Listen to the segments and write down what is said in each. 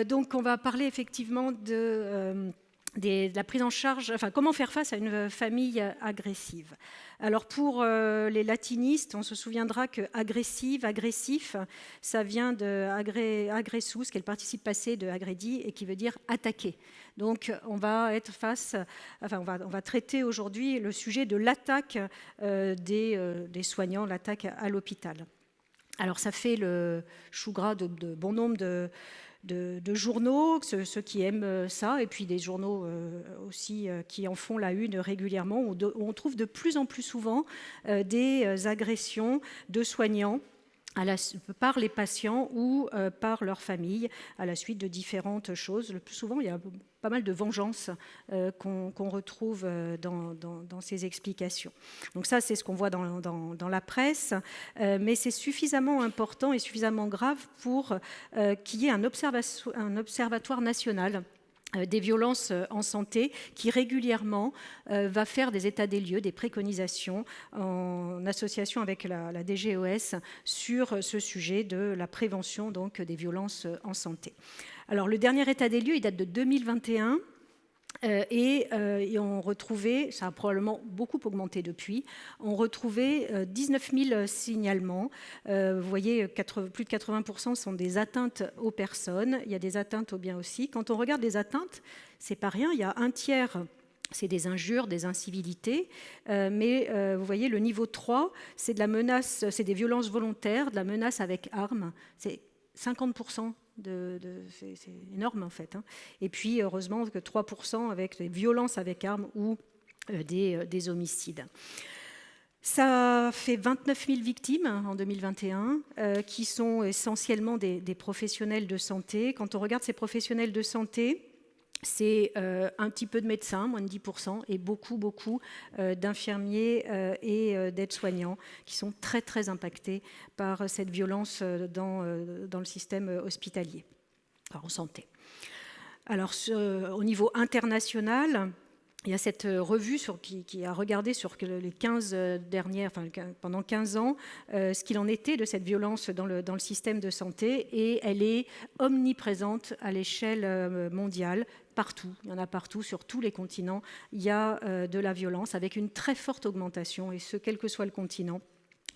Donc on va parler effectivement de la prise en charge, enfin comment faire face à une famille agressive. Alors pour les latinistes, on se souviendra que agressive, agressif, ça vient de agressus, qui est le participe passé de aggredi et qui veut dire attaquer. Donc on va être on va traiter aujourd'hui le sujet de l'attaque des soignants, l'attaque à l'hôpital. Alors ça fait le chou gras de bon nombre de journaux, ceux qui aiment ça, et puis des journaux aussi qui en font la une régulièrement, où on trouve de plus en plus souvent des agressions de soignants par les patients ou par leur famille à la suite de différentes choses. Le plus souvent, il y a pas mal de vengeance qu'on retrouve dans ces explications. Donc ça, c'est ce qu'on voit dans la presse, mais c'est suffisamment important et suffisamment grave pour qu'il y ait un observatoire national des violences en santé qui régulièrement va faire des états des lieux, des préconisations en association avec la DGOS sur ce sujet de la prévention donc, des violences en santé. Alors le dernier état des lieux, il date de 2021. Et on retrouvait, ça a probablement beaucoup augmenté depuis, on retrouvait 19 000 signalements. Vous voyez, plus de 80% sont des atteintes aux personnes. Il y a des atteintes aux biens aussi. Quand on regarde les atteintes, c'est pas rien. Il y a un tiers, c'est des injures, des incivilités. Mais vous voyez, le niveau 3, c'est de la menace, c'est des violences volontaires, de la menace avec armes. C'est 50%. C'est énorme en fait. Et puis heureusement que 3% avec des violences avec armes ou des homicides. Ça fait 29 000 victimes en 2021 qui sont essentiellement des professionnels de santé. Quand on regarde ces professionnels de santé, c'est un petit peu de médecins, moins de 10%, et beaucoup d'infirmiers et d'aides-soignants qui sont très, très impactés par cette violence dans le système hospitalier, en santé. Alors, au niveau international, il y a cette revue qui a regardé sur les 15 dernières, pendant 15 ans, ce qu'il en était de cette violence dans le système de santé, et elle est omniprésente à l'échelle mondiale. Partout, il y en a partout, sur tous les continents, il y a de la violence avec une très forte augmentation, et ce, quel que soit le continent,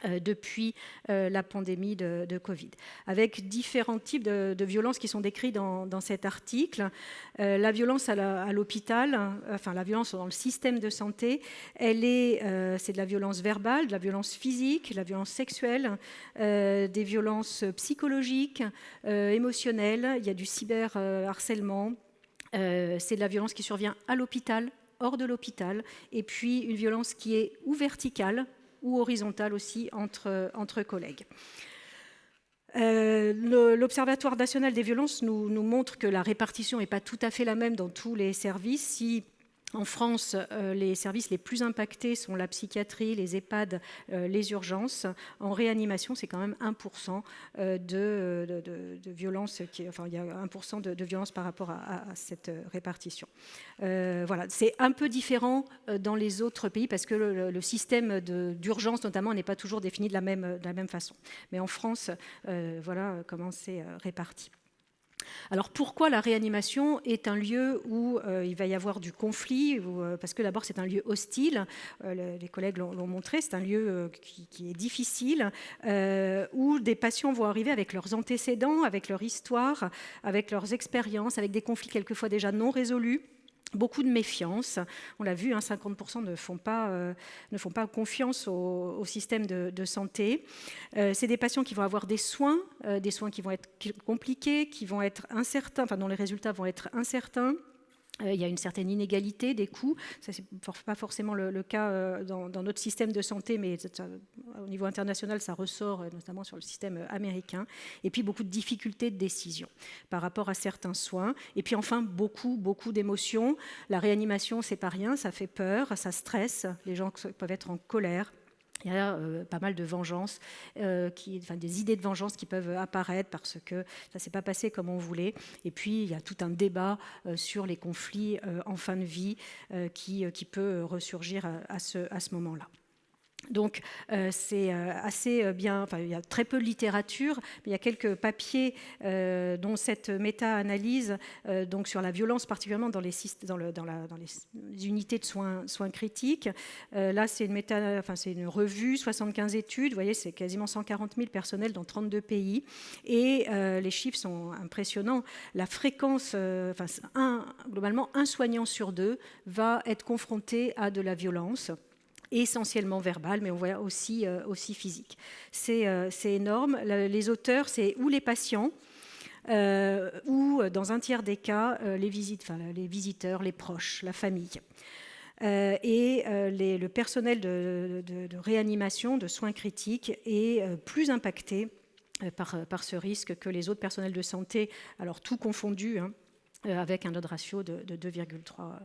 depuis la pandémie de Covid, avec différents types de violences qui sont décrits dans cet article. La violence à l'hôpital, enfin la violence dans le système de santé, c'est de la violence verbale, de la violence physique, de la violence sexuelle, des violences psychologiques, émotionnelles, il y a du cyberharcèlement. C'est de la violence qui survient à l'hôpital, hors de l'hôpital, et puis une violence qui est ou verticale ou horizontale aussi entre collègues. L'Observatoire national des violences nous montre que la répartition n'est pas tout à fait la même dans tous les services. Si en France, les services les plus impactés sont la psychiatrie, les EHPAD, les urgences. En réanimation, c'est quand même 1% de violence. Il y a 1% de violence par rapport à cette répartition. Voilà, c'est un peu différent dans les autres pays parce que le système d'urgence, notamment, n'est pas toujours défini de la même façon. Mais en France, voilà comment c'est réparti. Alors pourquoi la réanimation est un lieu où il va y avoir du conflit parce que d'abord c'est un lieu hostile, les collègues l'ont montré, c'est un lieu qui est difficile, où des patients vont arriver avec leurs antécédents, avec leur histoire, avec leurs expériences, avec des conflits quelquefois déjà non résolus. Beaucoup de méfiance, on l'a vu, 50% ne font pas confiance au système de santé. C'est des patients qui vont avoir des soins qui vont être compliqués, qui vont être incertains, dont les résultats vont être incertains. Il y a une certaine inégalité des coûts. Ça, c'est pas forcément le cas dans notre système de santé, mais au niveau international, ça ressort notamment sur le système américain. Et puis, beaucoup de difficultés de décision par rapport à certains soins. Et puis, enfin, beaucoup d'émotions. La réanimation, c'est pas rien. Ça fait peur, ça stresse. Les gens peuvent être en colère. Il y a pas mal de vengeance, des idées de vengeance qui peuvent apparaître parce que ça ne s'est pas passé comme on voulait. Et puis, il y a tout un débat sur les conflits en fin de vie qui peut ressurgir à ce moment-là. Donc c'est assez bien, enfin, il y a très peu de littérature, mais il y a quelques papiers dont cette méta-analyse donc sur la violence, particulièrement dans les unités de soins critiques. Là, c'est une revue, 75 études, vous voyez, c'est quasiment 140 000 personnels dans 32 pays, et les chiffres sont impressionnants. La fréquence, globalement, un soignant sur deux va être confronté à de la violence, essentiellement verbale, mais on voit aussi physique. C'est énorme. Les auteurs, c'est ou les patients, ou dans un tiers des cas, les visiteurs, les proches, la famille. Le personnel de réanimation, de soins critiques est plus impacté par ce risque que les autres personnels de santé, alors tout confondu, avec un odds ratio de 2,3.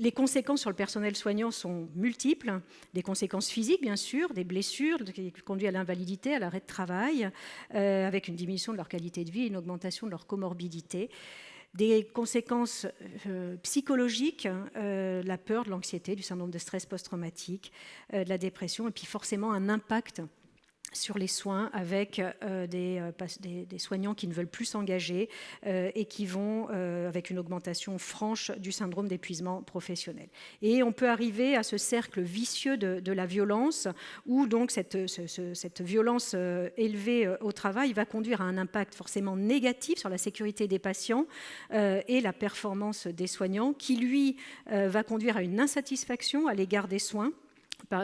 Les conséquences sur le personnel soignant sont multiples, des conséquences physiques bien sûr, des blessures qui conduisent à l'invalidité, à l'arrêt de travail, avec une diminution de leur qualité de vie et une augmentation de leur comorbidité. Des conséquences psychologiques, la peur, de l'anxiété, du syndrome de stress post-traumatique, de la dépression, et puis forcément un impact sur les soins avec des soignants qui ne veulent plus s'engager et qui vont avec une augmentation franche du syndrome d'épuisement professionnel. Et on peut arriver à ce cercle vicieux de la violence où donc cette violence élevée au travail va conduire à un impact forcément négatif sur la sécurité des patients et la performance des soignants qui, lui, va conduire à une insatisfaction à l'égard des soins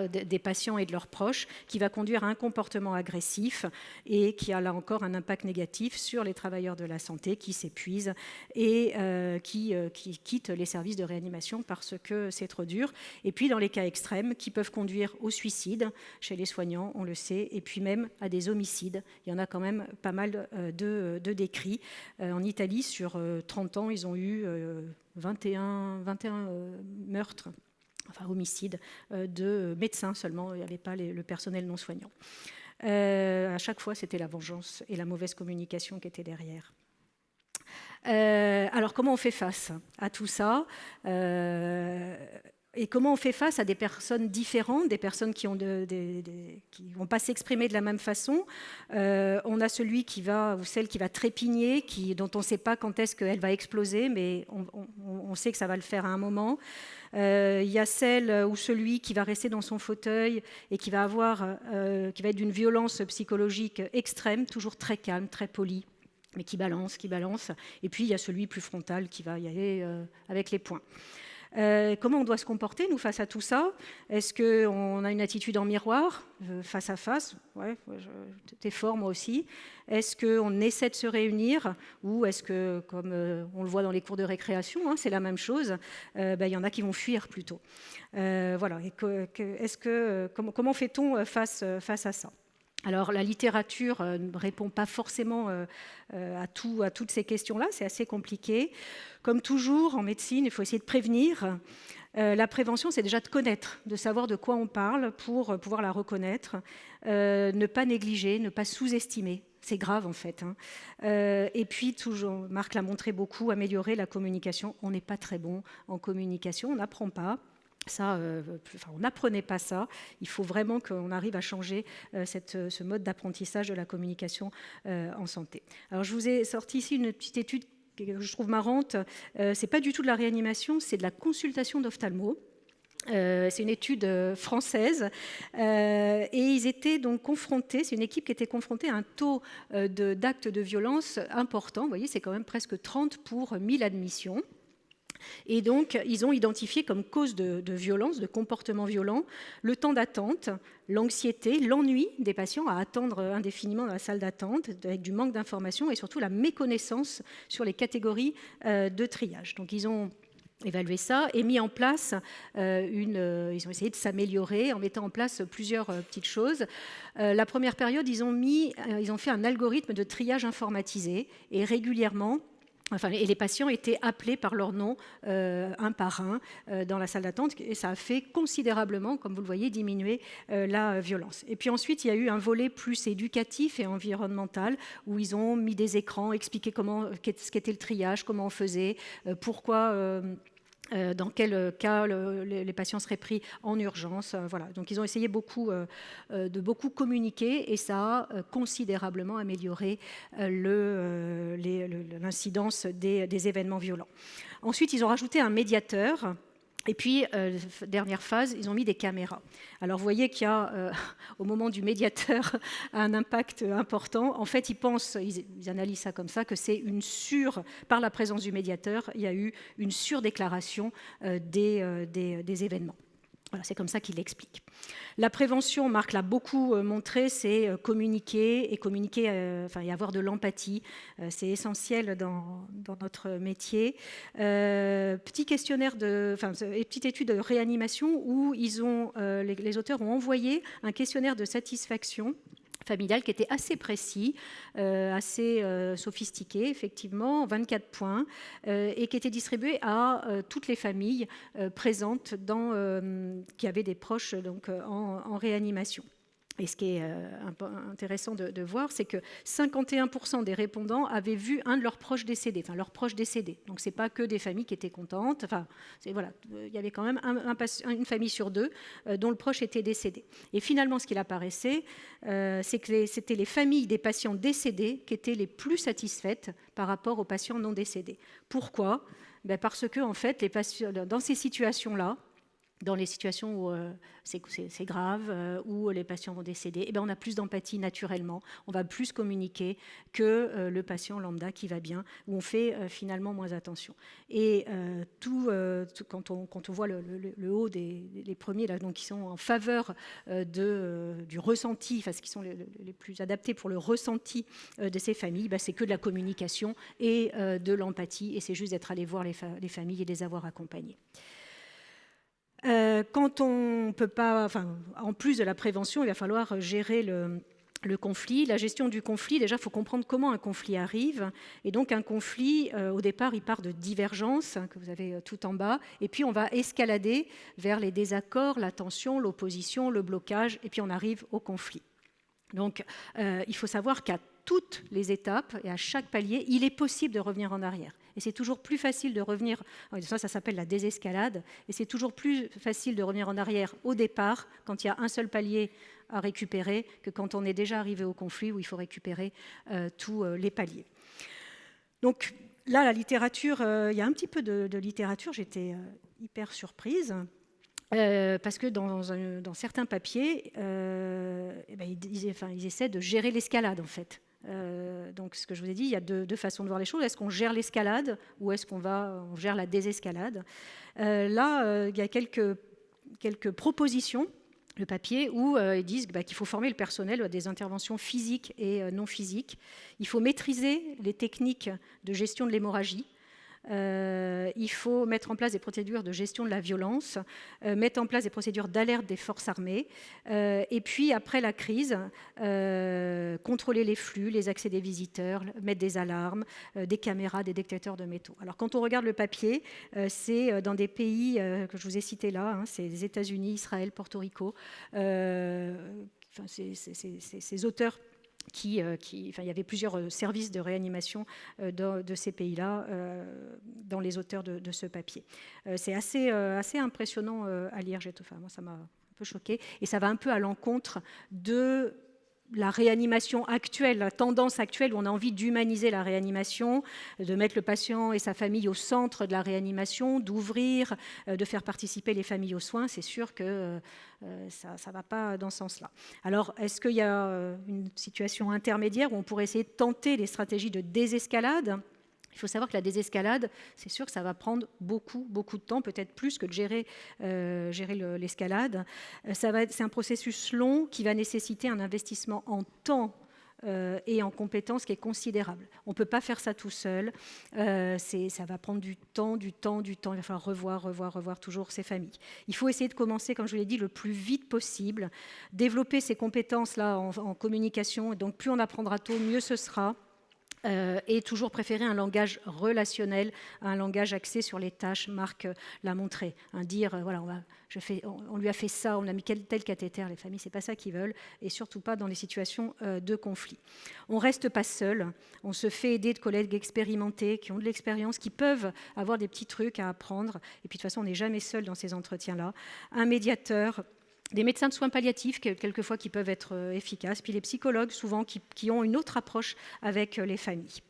des patients et de leurs proches, qui va conduire à un comportement agressif et qui a là encore un impact négatif sur les travailleurs de la santé qui s'épuisent et qui quittent les services de réanimation parce que c'est trop dur. Et puis dans les cas extrêmes qui peuvent conduire au suicide chez les soignants, on le sait, et puis même à des homicides. Il y en a quand même pas mal de décrits. En Italie, sur 30 ans, ils ont eu 21 meurtres, enfin homicide, de médecins seulement, il n'y avait pas le personnel non soignant. À chaque fois, c'était la vengeance et la mauvaise communication qui étaient derrière. Alors, comment on fait face à tout ça et comment on fait face à des personnes différentes, des personnes qui qui vont pas s'exprimer de la même façon. On a celui qui va, ou celle qui va trépigner, dont on ne sait pas quand est-ce qu'elle va exploser, mais on sait que ça va le faire à un moment. Il y a celle ou celui qui va rester dans son fauteuil et qui va être d'une violence psychologique extrême, toujours très calme, très poli, mais qui balance. Et puis il y a celui plus frontal qui va y aller avec les poings. Comment on doit se comporter, nous, face à tout ça? Est-ce qu'on a une attitude en miroir, face à face? Ouais, t'es fort, moi aussi. Est-ce qu'on essaie de se réunir? Ou est-ce que, comme on le voit dans les cours de récréation, c'est la même chose, il y en a qui vont fuir plutôt. Voilà. Et comment fait-on face à ça? Alors, la littérature ne répond pas forcément à toutes ces questions-là, c'est assez compliqué. Comme toujours, en médecine, il faut essayer de prévenir. La prévention, c'est déjà de connaître, de savoir de quoi on parle pour pouvoir la reconnaître, ne pas négliger, ne pas sous-estimer. C'est grave, en fait. Et puis, toujours, Marc l'a montré beaucoup, améliorer la communication. On n'est pas très bon en communication, on n'apprend pas. Ça, on n'apprenait pas ça. Il faut vraiment qu'on arrive à changer ce mode d'apprentissage de la communication en santé. Alors, je vous ai sorti ici une petite étude que je trouve marrante. C'est pas du tout de la réanimation, c'est de la consultation d'ophtalmo. C'est une étude française et ils étaient donc confrontés, c'est une équipe qui était confrontée à un taux d'actes de violence important. Vous voyez, c'est quand même presque 30 pour 1000 admissions. Et donc, ils ont identifié comme cause de violence, de comportement violent, le temps d'attente, l'anxiété, l'ennui des patients à attendre indéfiniment dans la salle d'attente, avec du manque d'informations et surtout la méconnaissance sur les catégories de triage. Donc, ils ont évalué ça et mis en place ils ont essayé de s'améliorer en mettant en place plusieurs petites choses. La première période, ils ont fait un algorithme de triage informatisé et régulièrement, et les patients étaient appelés par leur nom un par un dans la salle d'attente et ça a fait considérablement, comme vous le voyez, diminuer la violence. Et puis ensuite, il y a eu un volet plus éducatif et environnemental où ils ont mis des écrans, expliqué ce qu'était le triage, comment on faisait, pourquoi dans quel cas les patients seraient pris en urgence. Voilà. Donc ils ont essayé de beaucoup communiquer et ça a considérablement amélioré l'incidence des événements violents. Ensuite, ils ont rajouté un médiateur. Et puis, dernière phase, ils ont mis des caméras. Alors, vous voyez qu'il y a, au moment du médiateur, un impact important. En fait, ils analysent ça comme ça, que c'est par la présence du médiateur, il y a eu une surdéclaration des événements. Voilà, c'est comme ça qu'il l'explique. La prévention, Marc l'a beaucoup montré, c'est communiquer et avoir de l'empathie. C'est essentiel dans notre métier. Petite étude de réanimation où les auteurs ont envoyé un questionnaire de satisfaction familiale qui était assez précis, assez sophistiqué, effectivement, 24 points, et qui était distribué à toutes les familles présentes qui avaient des proches en réanimation. Et ce qui est intéressant de voir, c'est que 51% des répondants avaient vu un de leurs proches décédés, leurs proches décédés. Donc ce n'est pas que des familles qui étaient contentes. Voilà, il y avait quand même une famille sur deux dont le proche était décédé. Et finalement, ce qu'il apparaissait, c'est que c'était les familles des patients décédés qui étaient les plus satisfaites par rapport aux patients non décédés. Pourquoi ? Parce que en fait, dans ces situations-là, dans les situations où c'est grave, où les patients vont décéder, on a plus d'empathie naturellement, on va plus communiquer que le patient lambda qui va bien, où on fait finalement moins attention. Et quand on voit le haut les premiers là, donc, qui sont en faveur du ressenti, ce qui sont les plus adaptés pour le ressenti de ces familles, c'est que de la communication et de l'empathie, et c'est juste d'être allé voir les familles et les avoir accompagnées. Quand on ne peut pas, en plus de la prévention, il va falloir gérer le conflit. La gestion du conflit, déjà, il faut comprendre comment un conflit arrive. Et donc, un conflit, au départ, il part de divergences, que vous avez tout en bas, et puis on va escalader vers les désaccords, la tension, l'opposition, le blocage, et puis on arrive au conflit. Donc, il faut savoir qu'à toutes les étapes et à chaque palier, il est possible de revenir en arrière. Et c'est toujours plus facile de revenir, ça s'appelle la désescalade, et c'est toujours plus facile de revenir en arrière au départ, quand il y a un seul palier à récupérer, que quand on est déjà arrivé au conflit où il faut récupérer tous les paliers. Donc là, la littérature, il y a un petit peu de littérature, j'étais hyper surprise. Parce que dans certains papiers, ils essaient de gérer l'escalade, en fait. Donc, ce que je vous ai dit, il y a deux façons de voir les choses. Est-ce qu'on gère l'escalade ou est-ce qu'on gère la désescalade ? Là, il y a quelques propositions, le papier, où ils disent qu'il faut former le personnel à des interventions physiques et non physiques. Il faut maîtriser les techniques de gestion de l'hémorragie. Il faut mettre en place des procédures de gestion de la violence, mettre en place des procédures d'alerte des forces armées, et puis après la crise, contrôler les flux, les accès des visiteurs, mettre des alarmes, des caméras, des détecteurs de métaux. Alors quand on regarde le papier, c'est dans des pays que je vous ai cités là, c'est les États-Unis, Israël, Porto Rico, ces auteurs il y avait plusieurs services de réanimation de ces pays-là dans les auteurs de ce papier. C'est assez impressionnant à lire. Moi, ça m'a un peu choquée. Et ça va un peu à l'encontre de la réanimation actuelle, la tendance actuelle où on a envie d'humaniser la réanimation, de mettre le patient et sa famille au centre de la réanimation, d'ouvrir, de faire participer les familles aux soins. C'est sûr que ça ne va pas dans ce sens-là. Alors, est-ce qu'il y a une situation intermédiaire où on pourrait essayer de tenter des stratégies de désescalade ? Il faut savoir que la désescalade, c'est sûr que ça va prendre beaucoup de temps, peut-être plus que de gérer l'escalade. C'est un processus long qui va nécessiter un investissement en temps et en compétences qui est considérable. On ne peut pas faire ça tout seul. Ça va prendre du temps. Il va falloir revoir toujours ces familles. Il faut essayer de commencer, comme je vous l'ai dit, le plus vite possible, développer ces compétences-là en communication. Donc plus on apprendra tôt, mieux ce sera. Et toujours préférer un langage relationnel à un langage axé sur les tâches. Marc l'a montré. Dire, voilà, on lui a fait ça, on a mis tel cathéter, les familles, c'est pas ça qu'ils veulent, et surtout pas dans les situations de conflit. On reste pas seul, on se fait aider de collègues expérimentés, qui ont de l'expérience, qui peuvent avoir des petits trucs à apprendre, et puis de toute façon, on n'est jamais seul dans ces entretiens-là. Un médiateur, des médecins de soins palliatifs, quelquefois, qui peuvent être efficaces, puis les psychologues, souvent, qui ont une autre approche avec les familles.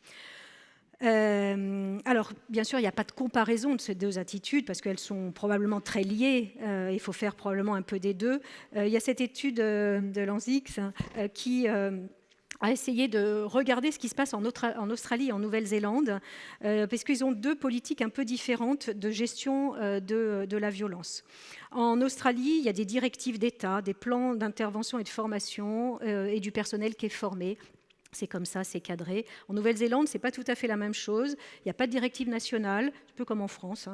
Alors, bien sûr, il n'y a pas de comparaison de ces deux attitudes, parce qu'elles sont probablement très liées, il faut faire probablement un peu des deux. Il y a cette étude de Lanzix qui a essayé de regarder ce qui se passe en Australie et en Nouvelle-Zélande, parce qu'ils ont deux politiques un peu différentes de gestion de la violence. En Australie, il y a des directives d'État, des plans d'intervention et de formation et du personnel qui est formé. C'est comme ça, c'est cadré. En Nouvelle-Zélande, ce n'est pas tout à fait la même chose. Il n'y a pas de directive nationale, un peu comme en France.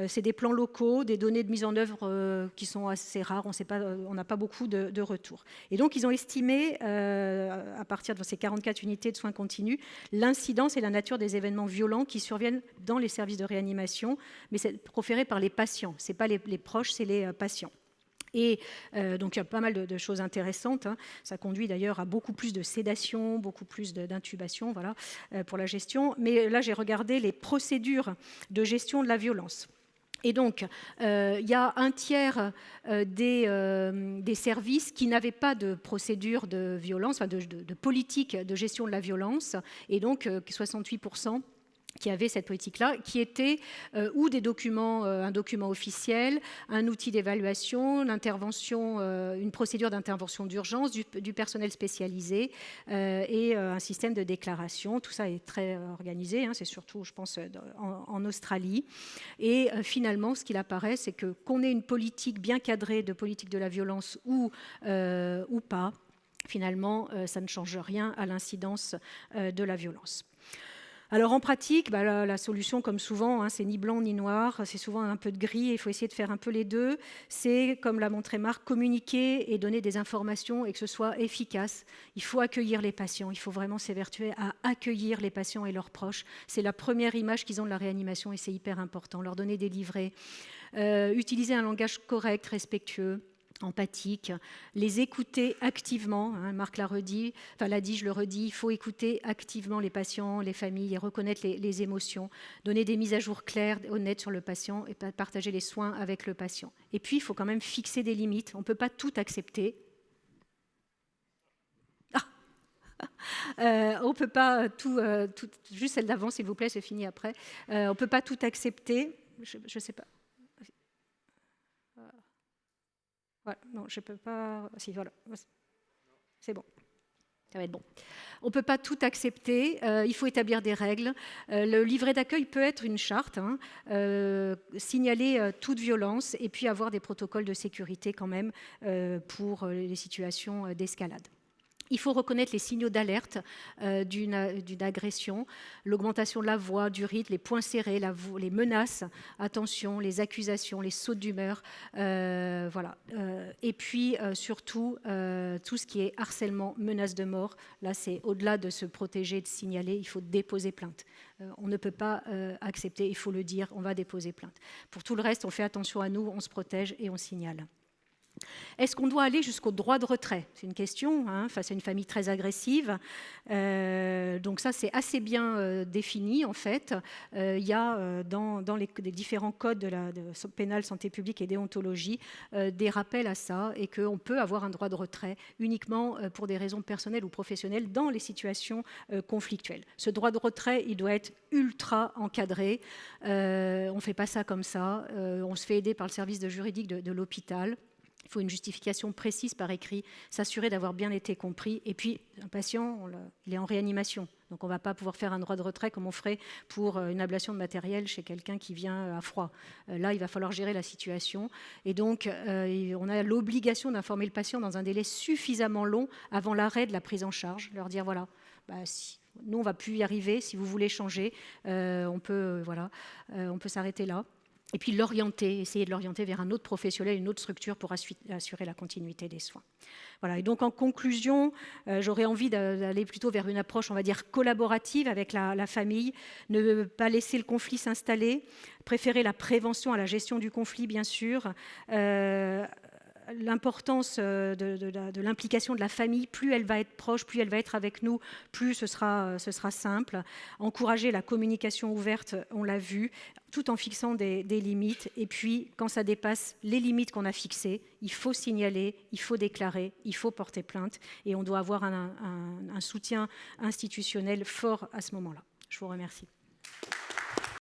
C'est des plans locaux, des données de mise en œuvre qui sont assez rares. On n'a pas beaucoup de retours. Et donc, ils ont estimé, à partir de ces 44 unités de soins continus, l'incidence et la nature des événements violents qui surviennent dans les services de réanimation, mais c'est proféré par les patients. Ce n'est pas les proches, c'est les patients. Et donc il y a pas mal de choses intéressantes. Ça conduit d'ailleurs à beaucoup plus de sédation, beaucoup plus d'intubation, voilà, pour la gestion. Mais là, j'ai regardé les procédures de gestion de la violence. Et donc, il y a un tiers des services qui n'avaient pas de procédure de violence, enfin de politique de gestion de la violence, et donc 68% qui avait cette politique-là, qui était ou des documents, un document officiel, un outil d'évaluation, une procédure d'intervention d'urgence, du personnel spécialisé et un système de déclaration. Tout ça est très organisé, c'est surtout, je pense, en Australie. Et finalement, ce qu'il apparaît, c'est que qu'on ait une politique bien cadrée de politique de la violence ou pas, finalement, ça ne change rien à l'incidence de la violence. Alors en pratique, la solution, comme souvent, c'est ni blanc ni noir, c'est souvent un peu de gris, et il faut essayer de faire un peu les deux. C'est, comme l'a montré Marc, communiquer et donner des informations et que ce soit efficace. Il faut accueillir les patients, il faut vraiment s'évertuer à accueillir les patients et leurs proches. C'est la première image qu'ils ont de la réanimation et c'est hyper important. Leur donner des livrets, utiliser un langage correct, respectueux, empathique, les écouter activement. Marc l'a dit, je le redis, il faut écouter activement les patients, les familles et reconnaître les émotions, donner des mises à jour claires, honnêtes sur le patient et partager les soins avec le patient. Et puis, il faut quand même fixer des limites. On ne peut pas tout accepter. On ne peut pas tout... juste celle d'avant, s'il vous plaît, c'est fini après. On ne peut pas tout accepter. Je ne sais pas. Voilà, non, je ne peux pas... Si, voilà, c'est bon. Ça va être bon. On ne peut pas tout accepter, il faut établir des règles. Le livret d'accueil peut être une charte, signaler toute violence et puis avoir des protocoles de sécurité quand même pour les situations d'escalade. Il faut reconnaître les signaux d'alerte d'une agression, l'augmentation de la voix, du rythme, les poings serrés, les menaces, attention, les accusations, les sautes d'humeur, voilà. Et puis surtout, tout ce qui est harcèlement, menace de mort, là c'est au-delà de se protéger, de signaler, il faut déposer plainte. On ne peut pas accepter, il faut le dire, on va déposer plainte. Pour tout le reste, on fait attention à nous, on se protège et on signale. Est-ce qu'on doit aller jusqu'au droit de retrait? C'est une question face à une famille très agressive. Donc ça, c'est assez bien défini en fait. Il y a dans les différents codes de pénal, santé publique et déontologie des rappels à ça et qu'on peut avoir un droit de retrait uniquement pour des raisons personnelles ou professionnelles dans les situations conflictuelles. Ce droit de retrait, il doit être ultra encadré. On ne fait pas ça comme ça. On se fait aider par le service de juridique de l'hôpital. Il faut une justification précise par écrit, s'assurer d'avoir bien été compris. Et puis, un patient, il est en réanimation. Donc, on ne va pas pouvoir faire un droit de retrait comme on ferait pour une ablation de matériel chez quelqu'un qui vient à froid. Là, il va falloir gérer la situation. Et donc, on a l'obligation d'informer le patient dans un délai suffisamment long avant l'arrêt de la prise en charge. Leur dire, voilà, nous, on ne va plus y arriver. Si vous voulez changer, on peut s'arrêter là. et puis l'orienter, essayer de l'orienter vers un autre professionnel, une autre structure pour assurer la continuité des soins. Voilà. Et donc en conclusion, j'aurais envie d'aller plutôt vers une approche, on va dire, collaborative avec la famille, ne pas laisser le conflit s'installer, préférer la prévention à la gestion du conflit, bien sûr, l'importance de l'implication de la famille, plus elle va être proche, plus elle va être avec nous, plus ce sera simple. Encourager la communication ouverte, on l'a vu, tout en fixant des limites. Et puis, quand ça dépasse les limites qu'on a fixées, il faut signaler, il faut déclarer, il faut porter plainte. Et on doit avoir un soutien institutionnel fort à ce moment-là. Je vous remercie.